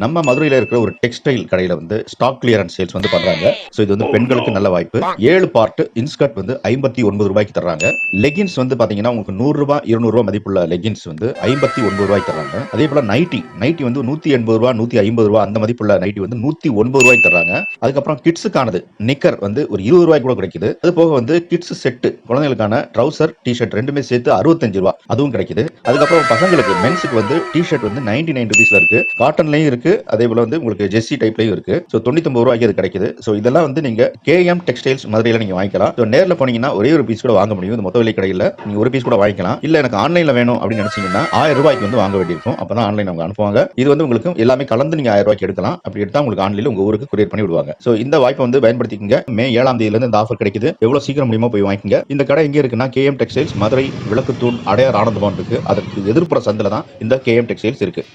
நம்ம மதுரையில இருக்கிற ஒரு டெக்ஸ்டைல் கடையில வந்து ஸ்டாக் கிளியரன்ஸ் சேல்ஸ் வந்து பண்றாங்க. சோ இது வந்து பெண்களுக்கு நல்ல வாய்ப்பு. 7 பார்ட் இன்ஸ்கர்ட் வந்து 59 ரூபாய்க்கு தர்றாங்க. லெகின்ஸ் வந்து பாத்தீங்கன்னா உங்களுக்கு 100 ரூபாய் 200 ரூபாய் மதிப்புள்ள லெகின்ஸ் வந்து 59 ரூபாய்க்கு தர்றாங்க. அதே போல நைட்டி வந்து 180 ரூபாய் 150 ரூபாய் அந்த மதிப்புள்ள நைட்டி வந்து 109 ரூபாய்க்கு தர்றாங்க. அதுக்கப்புறம் கிட்ஸுக்கானது நிக்கர் வந்து ஒரு 20 ரூபாய் கூட கிடைக்குது. அது போக வந்து கிட்ஸ் செட் குழந்தைகளுக்கான ட்ரவுசர் டி-ஷர்ட் ரெண்டுமே சேர்த்து 65 ரூபாய் அதுவும் கிடைக்குது. அதுக்கப்புறம் பசங்களுக்கு மென்ஸுக்கு வந்து டி-ஷர்ட் வந்து 99 ருபீஸ்ல இருக்கு. காட்டன்லயும் இருக்கு. அதே போல வந்து உங்களுக்கு ஜெர்சி டைப்லயும் இருக்கு. சோ 99 ரூபாய்க்கு அது கிடைக்குது. சோ இதெல்லாம் வந்து நீங்க கேஎம் டெக்ஸ்டைல்ஸ் மதுரையில நீங்க வாங்கிக்கலாம். சோ நேர்ல போனீங்கன்னா ஒரே ஒரு பீஸ் கூட வாங்க முடியும். இந்த மொத்த விலை கடையில நீங்க ஒரு பீஸ் கூட வாங்கிக்கலாம். இல்ல எனக்கு ஆன்லைன்ல வேணும் அப்படின்னு நினைச்சீங்கன்னா 1000 ரூபாய்க்கு வந்து வாங்க வேண்டியிருக்கும். அப்பதான் ஆன்லைன் அவங்க அனுப்புவாங்க. இது வந்து உங்களுக்கு எல்லாமே கலந்து நீங்க 1000 ரூபாய்க்கு எடுக்கலாம். அப்படி எடுத்தா உங்களுக்கு ஆன்லைன்ல உங்க ஊருக்கு கொரியர் பண்ணி விடுவாங்க. சோ இந்த வாய்ப்பை வந்து பயன்படுத்திக்கங்க. மே 7ஆம் தேதியில இருந்து இந்த ஆஃபர் கிடைக்குது. எவ்வளவு சீக்கிரம் முடியுமோ போய் வாங்கிக்கங்க. இந்த கடை எங்க இருக்குன்னா கேஎம் டெக்ஸ்டைல்ஸ் மதுரை விளக்குத்தூண் அடையார் ஆனந்தபவன் இருக்கு. அதற்கு எதிர்ப்புற சந்தில தான் இந்த கேஎம் டெக்ஸ்டைல்ஸ் இருக்கு.